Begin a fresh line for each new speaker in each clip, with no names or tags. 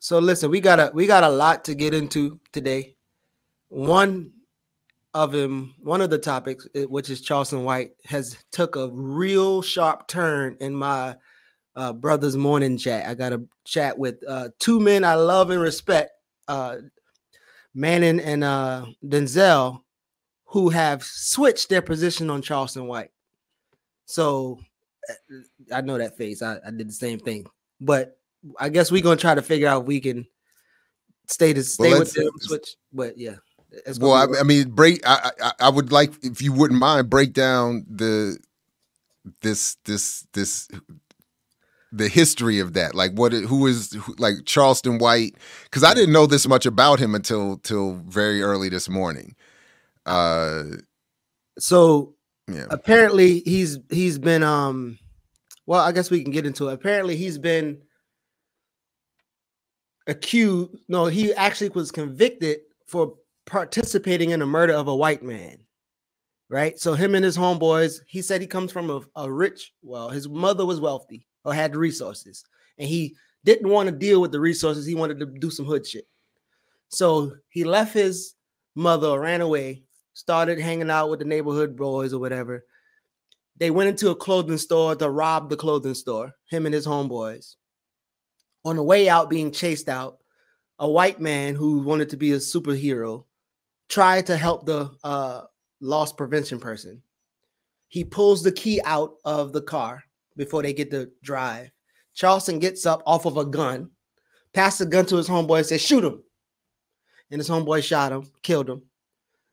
So listen, we got a lot to get into today. One of the topics, which is Charleston White, has took a real sharp turn in my brother's morning chat. I got a chat with two men I love and respect, Manning and Denzel, who have switched their position on Charleston White. So I know that face. I did the same thing, but I guess we're gonna try to figure out if we can stay with them switch. But yeah.
Well, I mean, I would like, if you wouldn't mind, break down the history of that. Like who is like Charleston White? Because I didn't know this much about him until very early this morning.
So yeah. Apparently he's been well, I guess we can get into it. Apparently he's been accused. No, he actually was convicted for participating in the murder of a white man. Right? So him and his homeboys, he said he comes from a rich, well, his mother was wealthy or had the resources, and he didn't want to deal with the resources. He wanted to do some hood shit. So he left his mother, ran away, started hanging out with the neighborhood boys or whatever. They went into a clothing store to rob the clothing store, him and his homeboys. On the way out, being chased out, a white man who wanted to be a superhero tried to help the loss prevention person. He pulls the key out of the car before they get to drive. Charleston gets up off of a gun, passed the gun to his homeboy and said, shoot him. And his homeboy shot him, killed him.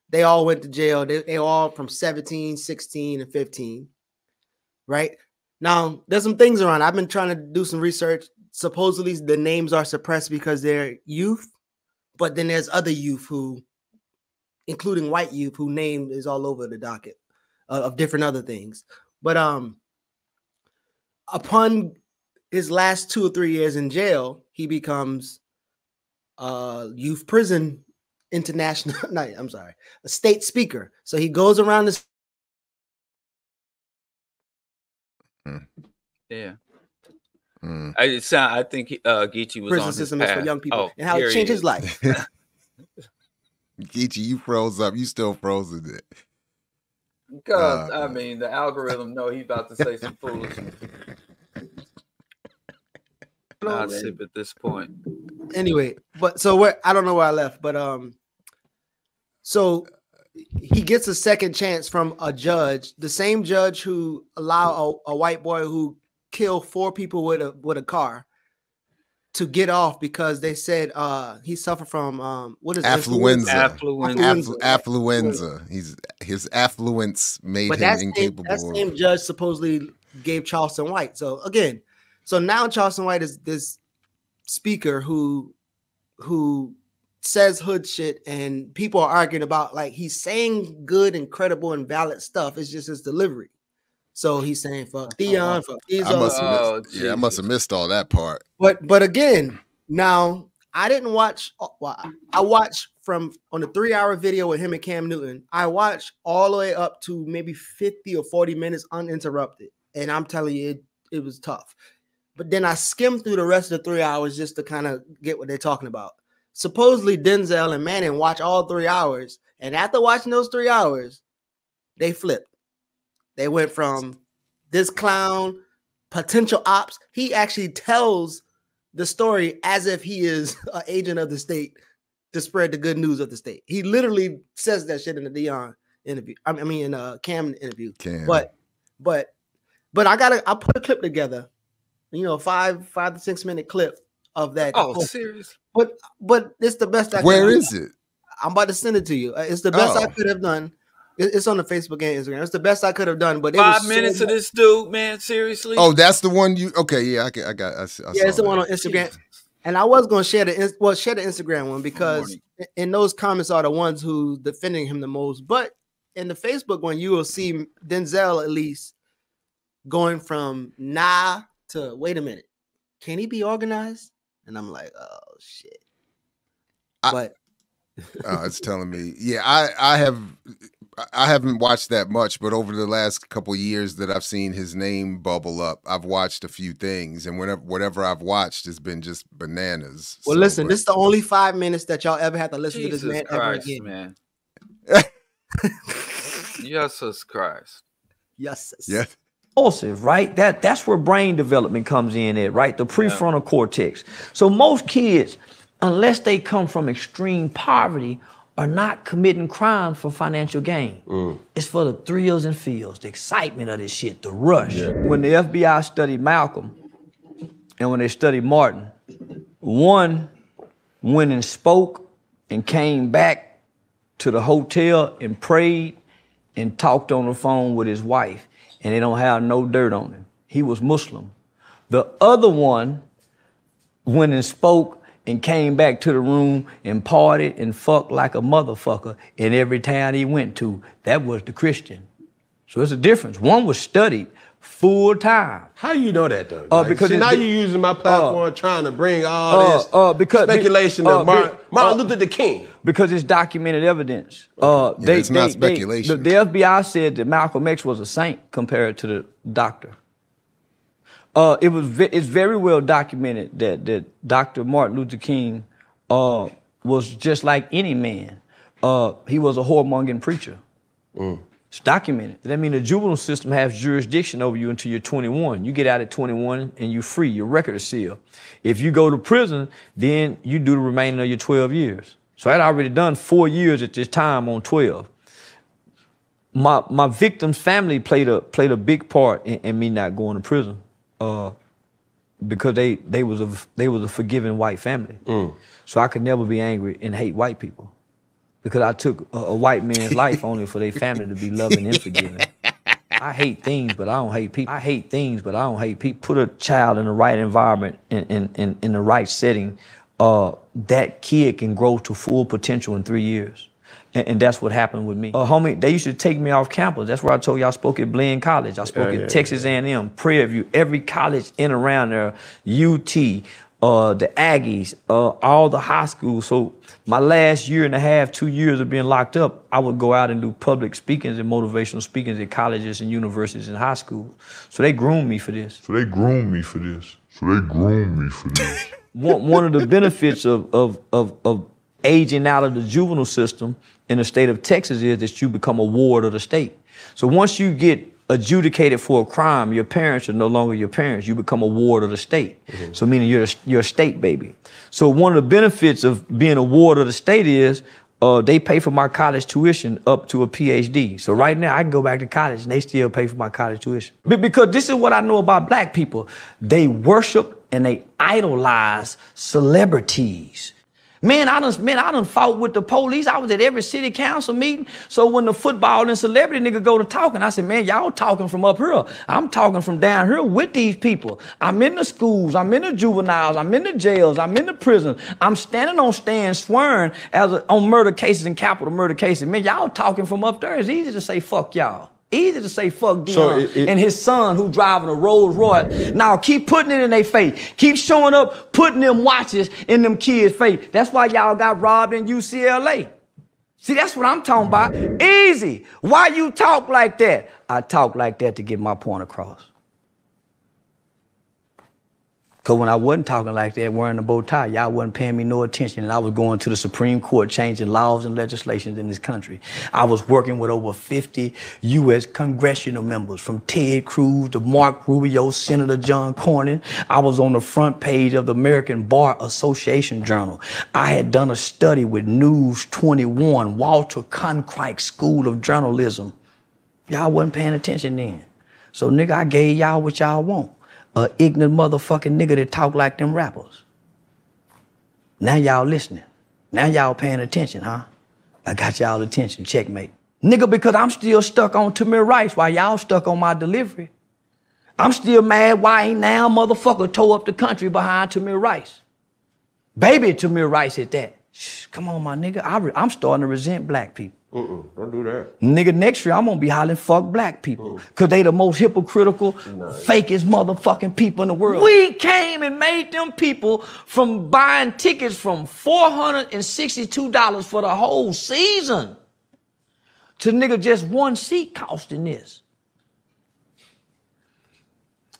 They all went to jail. They all from 17, 16, and 15. Right? Now, there's some things around. I've been trying to do some research. Supposedly, the names are suppressed because they're youth. But then there's other youth who, including white youth, who name is all over the docket of different other things. But upon his last 2 or 3 years in jail, he becomes youth prison international. No, I'm sorry, a state speaker. So he goes around this.
Yeah. I think Geechee was
prison
on
system
his
is
path.
for young people and how it changed his life.
Geechee, you froze up. You still frozen it.
Because I mean, the algorithm know he's about to say some foolishness. Not sip at this point.
Anyway, but so I don't know where I left, but so he gets a second chance from a judge, the same judge who allowed a white boy who killed 4 people with a car to get off because they said he suffered from what is
affluenza.
Affluenza.
His affluence made him incapable.
That same judge supposedly gave Charleston White. So again, now Charleston White is this speaker who says hood shit, and people are arguing about, like, he's saying good and credible and valid stuff. It's just his delivery. So he's saying fuck Dion, fuck Izzo.
I must have missed all that part.
But again, now I didn't watch. Well, I watched from on the 3-hour video with him and Cam Newton. I watched all the way up to maybe 50 or 40 minutes uninterrupted, and I'm telling you, it was tough. But then I skimmed through the rest of the 3 hours just to kind of get what they're talking about. Supposedly Denzel and Manning watch all 3 hours, and after watching those 3 hours, they flipped. They went from this clown, potential ops. He actually tells the story as if he is an agent of the state to spread the good news of the state. He literally says that shit in the Dion interview. I mean, in a Cam interview. But I put a clip together. You know, 5 to 6 minute clip of that.
Oh, serious?
But it's the best.
Where is it?
I'm about to send it to you. It's the best I could have done. It's on the Facebook and Instagram. It's the best I could have done. But
5 minutes of this dude, man. Seriously?
Oh, that's the one you? Okay, yeah, I
it's the one on Instagram. Jesus. And I was going to share the Instagram one because in those comments are the ones who defending him the most. But in the Facebook one, you will see Denzel at least going from nah to wait a minute, can he be organized? And I'm like, oh shit.
It's telling me, yeah, I have I haven't watched that much, but over the last couple of years that I've seen his name bubble up, I've watched a few things, and whatever I've watched has been just bananas.
Well, listen, this is the only 5 minutes that y'all ever have to listen to this man ever again.
Man. Jesus Christ.
Yes.
Yeah.
Right? That's where brain development comes in at, right? The prefrontal cortex. So most kids, unless they come from extreme poverty, are not committing crimes for financial gain. It's for the thrills and feels, the excitement of this shit, the rush. Yeah. When the FBI studied Malcolm and when they studied Martin, one went and spoke and came back to the hotel and prayed and talked on the phone with his wife, and they don't have no dirt on him. He was Muslim. The other one went and spoke and came back to the room and partied and fucked like a motherfucker in every town he went to. That was the Christian. So it's a difference. One was studied full time.
How you know that though? Because now you're using my platform trying to bring all this speculation of Martin Luther the King.
Because it's documented evidence.
It's not speculation.
The FBI said that Malcolm X was a saint compared to the doctor. It's very well documented that Dr. Martin Luther King was just like any man. He was a whoremongering preacher. It's documented. That means the juvenile system has jurisdiction over you until you're 21. You get out at 21 and you're free. Your record is sealed. If you go to prison, then you do the remaining of your 12 years. So I'd already done 4 years at this time on 12. My victim's family played a big part in me not going to prison. Because they was a forgiving white family. So I could never be angry and hate white people. Because I took a white man's life only for their family to be loving and forgiving. I hate things, but I don't hate people. I hate things, but I don't hate people. Put a child in the right environment, in the right setting, that kid can grow to full potential in 3 years. And that's what happened with me. Homie, they used to take me off campus. That's where I told you I spoke at Blaine College. I spoke at Texas A&M, Prairie View, every college in and around there, UT, the Aggies, all the high schools. So my last year and a half, 2 years of being locked up, I would go out and do public speakings and motivational speakings at colleges and universities and high schools. So they groomed me for this. One of the benefits of aging out of the juvenile system in the state of Texas is that you become a ward of the state. So once you get adjudicated for a crime, your parents are no longer your parents. You become a ward of the state. So meaning you're a state baby. So one of the benefits of being a ward of the state is they pay for my college tuition up to a PhD. So right now I can go back to college and they still pay for my college tuition. Because this is what I know about black people. They worship and they idolize celebrities. Man, I done fought with the police. I was at every city council meeting. So when the football and celebrity nigga go to talking, I said, man, y'all talking from up here. I'm talking from down here with these people. I'm in the schools. I'm in the juveniles. I'm in the jails. I'm in the prison. I'm standing on stands swearing on murder cases and capital murder cases. Man, y'all talking from up there. It's easy to say fuck y'all. Easy to say fuck Dion and his son who driving a Rolls Royce. Now keep putting it in their face. Keep showing up, putting them watches in them kids' face. That's why y'all got robbed in UCLA. See, that's what I'm talking about. Easy. Why you talk like that? I talk like that to get my point across. Because when I wasn't talking like that, wearing a bow tie, y'all wasn't paying me no attention, and I was going to the Supreme Court changing laws and legislations in this country. I was working with over 50 U.S. congressional members, from Ted Cruz to Mark Rubio, Senator John Cornyn. I was on the front page of the American Bar Association Journal. I had done a study with News 21, Walter Cronkite School of Journalism. Y'all wasn't paying attention then. So, nigga, I gave y'all what y'all want. A ignorant motherfucking nigga that talk like them rappers. Now y'all listening. Now y'all paying attention, huh? I got y'all attention, checkmate. Nigga, because I'm still stuck on Tamir Rice while y'all stuck on my delivery. I'm still mad why ain't now motherfucker tore up the country behind Tamir Rice. Baby Tamir Rice at that. Shh, come on, my nigga. I'm starting to resent black people.
Don't do that.
Nigga, next year I'm gonna be hollering fuck black people. Cause they the most hypocritical, fakest motherfucking people in the world. We came and made them people from buying tickets from $462 for the whole season to nigga just one seat costing this.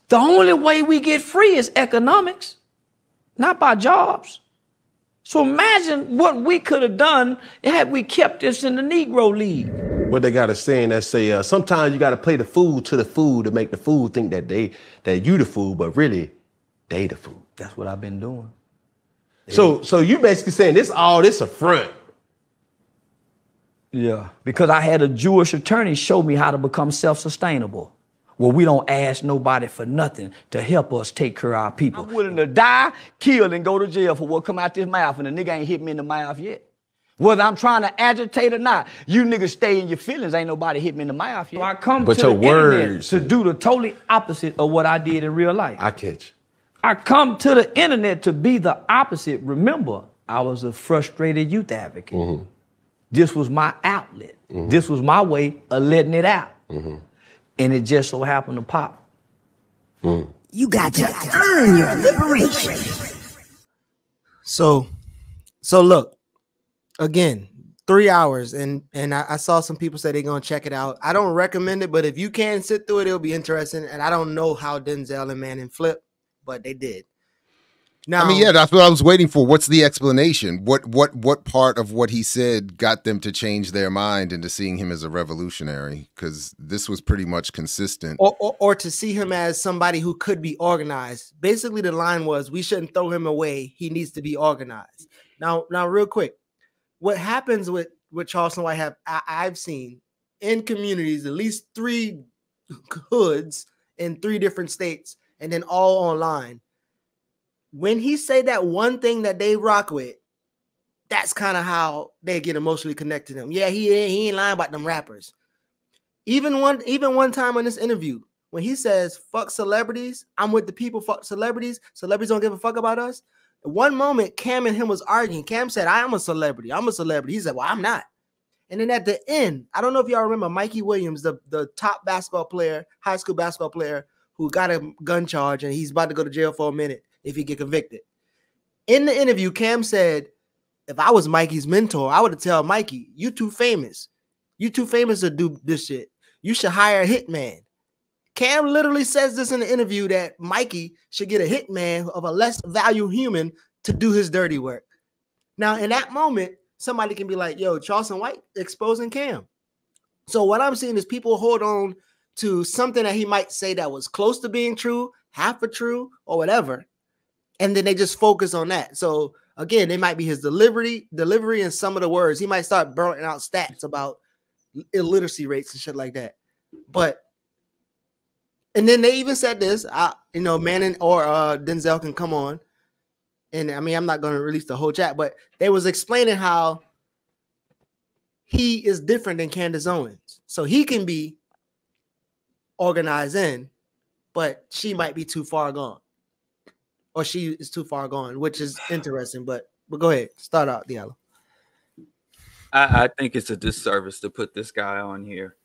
The only way we get free is economics, not by jobs. So imagine what we could have done had we kept this in the Negro League.
What they got a saying that say, sometimes you got to play the fool to the fool to make the fool think that you the fool, but really they the fool.
That's what I've been doing.
So you basically saying this a front.
Yeah, because I had a Jewish attorney show me how to become self-sustainable. Well, we don't ask nobody for nothing to help us take care of our people. I'm willing to die, kill, and go to jail for what come out this mouth, and the nigga ain't hit me in the mouth yet. Whether I'm trying to agitate or not, you niggas stay in your feelings. Ain't nobody hit me in the mouth yet. So I come to the internet to do the totally opposite of what I did in real life.
I catch.
I come to the internet to be the opposite. Remember, I was a frustrated youth advocate. Mm-hmm. This was my outlet. Mm-hmm. This was my way of letting it out. Mm-hmm. And it just so happened to pop.
Mm. You got to earn your liberation.
So look, again, 3 hours, and I saw some people say they're gonna check it out. I don't recommend it, but if you can sit through it, it'll be interesting. And I don't know how Denzel and Manning flipped, but they did. Now,
I mean, yeah, that's what I was waiting for. What's the explanation? What part of what he said got them to change their mind into seeing him as a revolutionary? Because this was pretty much consistent.
Or to see him as somebody who could be organized. Basically, the line was, we shouldn't throw him away. He needs to be organized. Now, real quick, what happens with Charleston White I've seen in communities, at least 3 hoods in 3 different states, and then all online. When he say that one thing that they rock with, that's kind of how they get emotionally connected to him. Yeah, he ain't lying about them rappers. Even one time in this interview, when he says, fuck celebrities, I'm with the people, fuck celebrities, celebrities don't give a fuck about us. At one moment, Cam and him was arguing. Cam said, I am a celebrity. I'm a celebrity. He said, well, I'm not. And then at the end, I don't know if y'all remember Mikey Williams, the top basketball player, high school basketball player who got a gun charge and he's about to go to jail for a minute if he get convicted. In the interview, Cam said, if I was Mikey's mentor, I would have told Mikey, you too famous. You too famous to do this shit. You should hire a hitman. Cam literally says this in the interview that Mikey should get a hitman of a less value human to do his dirty work. Now, in that moment, somebody can be like, yo, Charleston White exposing Cam. So what I'm seeing is people hold on to something that he might say that was close to being true, half a true, or whatever. And then they just focus on that. So again, it might be his delivery and some of the words. He might start burning out stats about illiteracy rates and shit like that. And then they even said this, Manning or Denzel can come on. And I mean, I'm not going to release the whole chat, but they was explaining how he is different than Candace Owens. So he can be organized in, but she might be too far gone. Or she is too far gone, which is interesting. But go ahead, start out, Diallo.
I think it's a disservice to put this guy on here.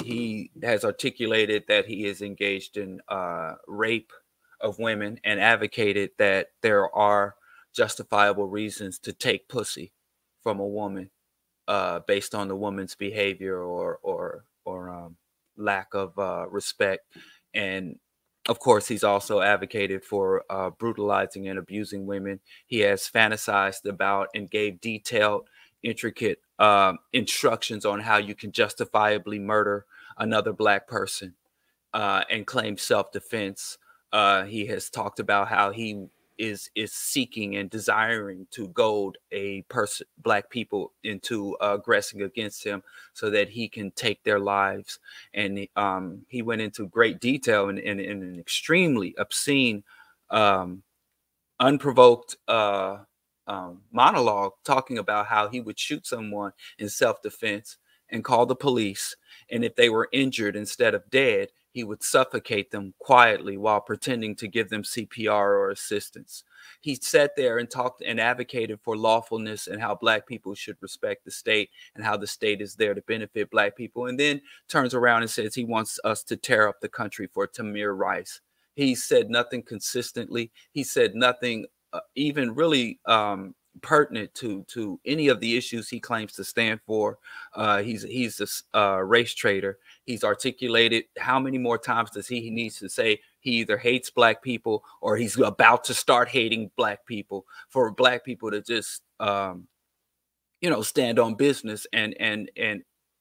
He has articulated that he is engaged in rape of women and advocated that there are justifiable reasons to take pussy from a woman based on the woman's behavior or lack of respect. And of course, he's also advocated for brutalizing and abusing women. He has fantasized about and gave detailed, intricate instructions on how you can justifiably murder another Black person and claim self-defense. He has talked about how he is seeking and desiring to goad Black people into aggressing against him so that he can take their lives. And he went into great detail in an extremely obscene, unprovoked monologue, talking about how he would shoot someone in self-defense and call the police. And if they were injured instead of dead, he would suffocate them quietly while pretending to give them CPR or assistance. He sat there and talked and advocated for lawfulness and how Black people should respect the state and how the state is there to benefit Black people. And then turns around and says he wants us to tear up the country for Tamir Rice. He said nothing consistently. He said nothing even really pertinent to any of the issues he claims to stand for. He's a race traitor. He's articulated how many more times does he needs to say he either hates black people or he's about to start hating black people, for black people to just stand on business and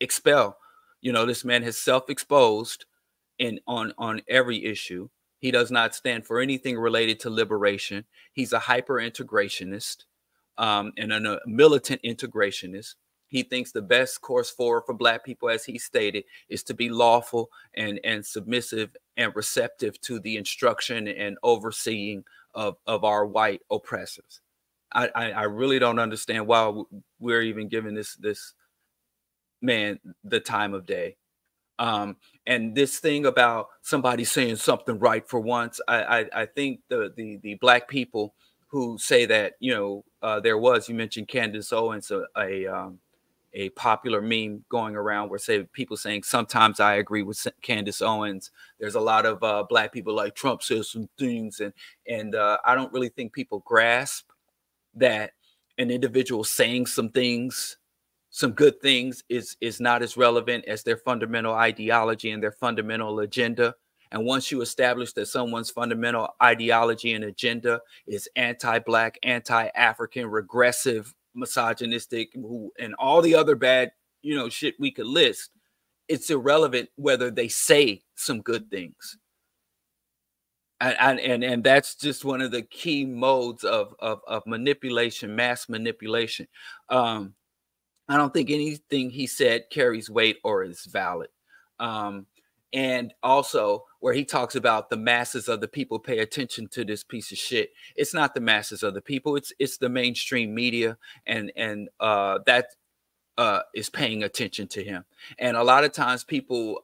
expel. This man has self-exposed on every issue. He does not stand for anything related to liberation. He's a hyper-integrationist and a militant integrationist. He thinks the best course forward for black people, as he stated, is to be lawful and submissive and receptive to the instruction and overseeing of our white oppressors. I really don't understand why we're even giving this man the time of day. And this thing about somebody saying something right for once, I think the black people who say that, you mentioned Candace Owens, a popular meme going around where people saying sometimes I agree with Candace Owens. There's a lot of black people like Trump says some things, and I don't really think people grasp that an individual saying some things, some good things, is not as relevant as their fundamental ideology and their fundamental agenda. And once you establish that someone's fundamental ideology and agenda is anti-black, anti-African, regressive, misogynistic, and all the other bad, shit we could list, it's irrelevant whether they say some good things. And that's just one of the key modes of manipulation, mass manipulation. I don't think anything he said carries weight or is valid. And also where he talks about the masses of the people pay attention to this piece of shit. It's not the masses of the people. It's the mainstream media. And that is paying attention to him. And a lot of times people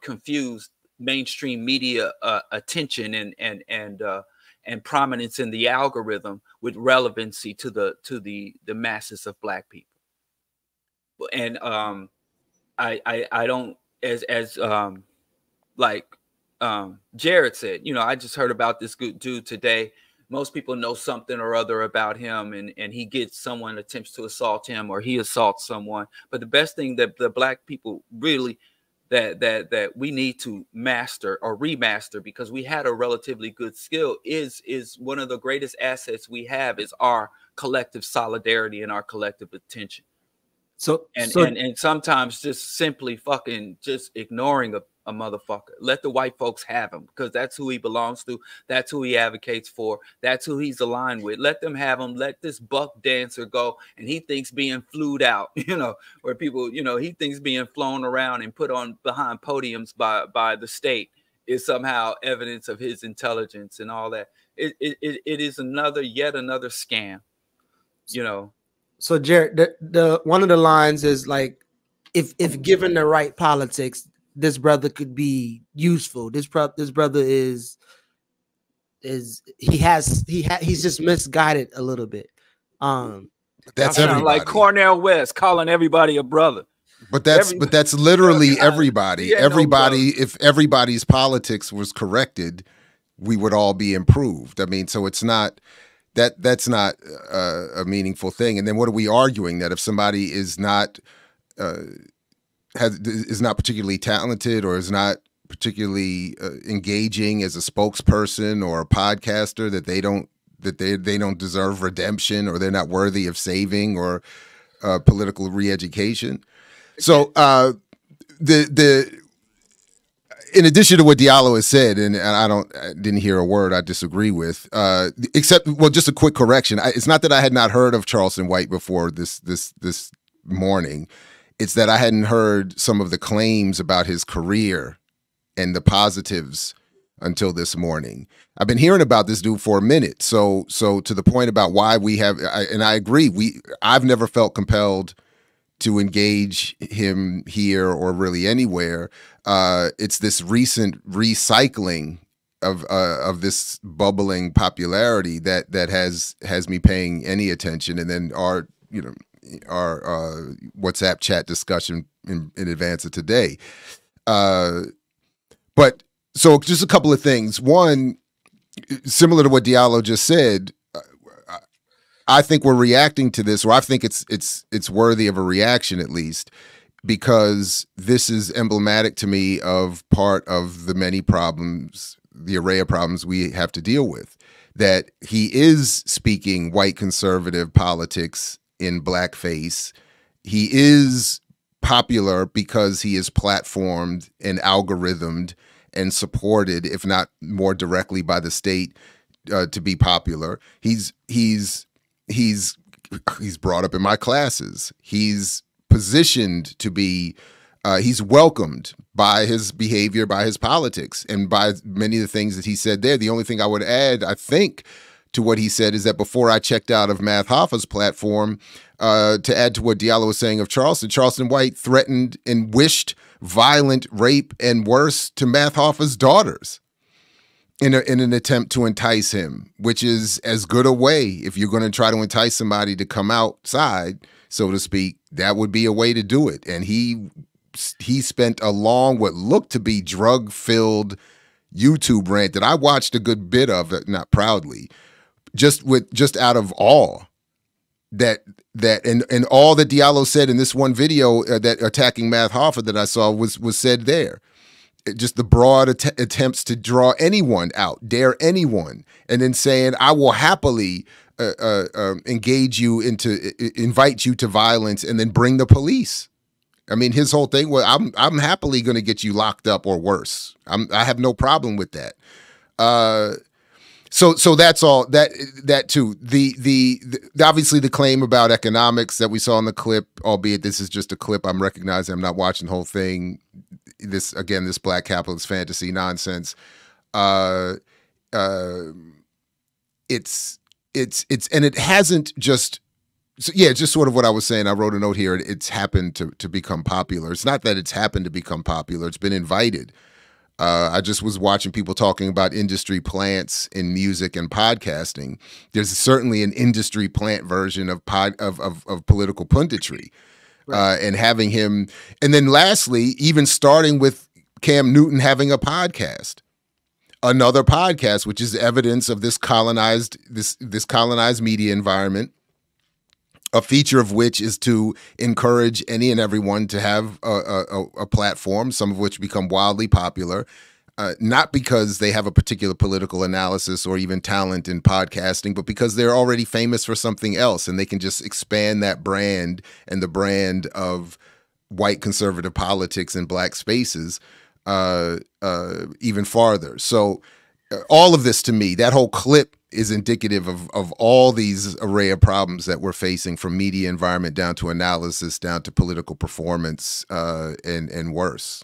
confuse mainstream media attention and prominence in the algorithm with relevancy to the masses of black people. And I don't, as Jared said, I just heard about this good dude today. Most people know something or other about him, and he gets someone attempts to assault him or he assaults someone. But the best thing that the black people really that we need to master or remaster, because we had a relatively good skill, is one of the greatest assets we have is our collective solidarity and our collective attention. And sometimes just simply fucking just ignoring a motherfucker. Let the white folks have him, because that's who he belongs to. That's who he advocates for. That's who he's aligned with. Let them have him. Let this buck dancer go. And he thinks being flued out, where people, he thinks being flown around and put on behind podiums by the state is somehow evidence of his intelligence and all that. It is yet another scam,
So Jared, the one of the lines is like, if given the right politics, this brother could be useful. This brother he's just misguided a little bit.
That's everybody.
Like Cornel West calling everybody a brother.
But that's literally everybody. If everybody's politics was corrected, we would all be improved. I mean, so it's not. That's not a meaningful thing. And then what are we arguing? That if somebody is not particularly talented or is not particularly engaging as a spokesperson or a podcaster, that they don't deserve redemption, or they're not worthy of saving or political re-education. So in addition to what Diallo has said, and I didn't hear a word I disagree with, except, well, just a quick correction. It's not that I had not heard of Charleston White before this morning. It's that I hadn't heard some of the claims about his career and the positives until this morning. I've been hearing about this dude for a minute. So to the point about why we have, and I agree, I've never felt compelled to engage him here or really anywhere. It's this recent recycling of this bubbling popularity that has me paying any attention, and then our WhatsApp chat discussion in advance of today. But so just a couple of things. One, similar to what Diallo just said, I think we're reacting to this, or I think it's worthy of a reaction at least, because this is emblematic to me of part of the many problems, the array of problems we have to deal with. That he is speaking white conservative politics in blackface. He is popular because he is platformed and algorithmed and supported, if not more directly by the state, to be popular. He's brought up in my classes. He's positioned to be, he's welcomed by his behavior, by his politics, and by many of the things that he said there. The only thing I would add, I think, to what he said is that before I checked out of Math Hoffa's platform, to add to what Diallo was saying of Charleston White threatened and wished violent rape and worse to Math Hoffa's daughters in an attempt to entice him, which is as good a way, if you're going to try to entice somebody to come outside, so to speak, that would be a way to do it. And he spent a long, what looked to be drug-filled YouTube rant that I watched a good bit of, not proudly, just out of awe and all that Diallo said in this one video that attacking Math Hoffa that I saw was said there. Just the broad attempts to draw anyone out, dare anyone, and then saying, I will happily engage you invite you to violence and then bring the police. I mean, his whole thing was, I'm happily going to get you locked up or worse. I have no problem with that. So that's all that too. The obviously the claim about economics that we saw in the clip, albeit this is just a clip, I'm recognizing I'm not watching the whole thing. This black capitalist fantasy nonsense. It's and it hasn't just. So yeah, just sort of what I was saying. I wrote a note here. It's happened to become popular. It's not that it's happened to become popular. It's been invited. I just was watching people talking about industry plants in music and podcasting. There's certainly an industry plant version of political punditry, right. And having him, and then lastly, even starting with Cam Newton having a podcast, another podcast, which is evidence of this colonized media environment. A feature of which is to encourage any and everyone to have a platform, some of which become wildly popular, not because they have a particular political analysis or even talent in podcasting, but because they're already famous for something else, and they can just expand that brand and the brand of white conservative politics in black spaces even farther. So all of this, to me, that whole clip is indicative of all these array of problems that we're facing, from media environment down to analysis, down to political performance, and worse.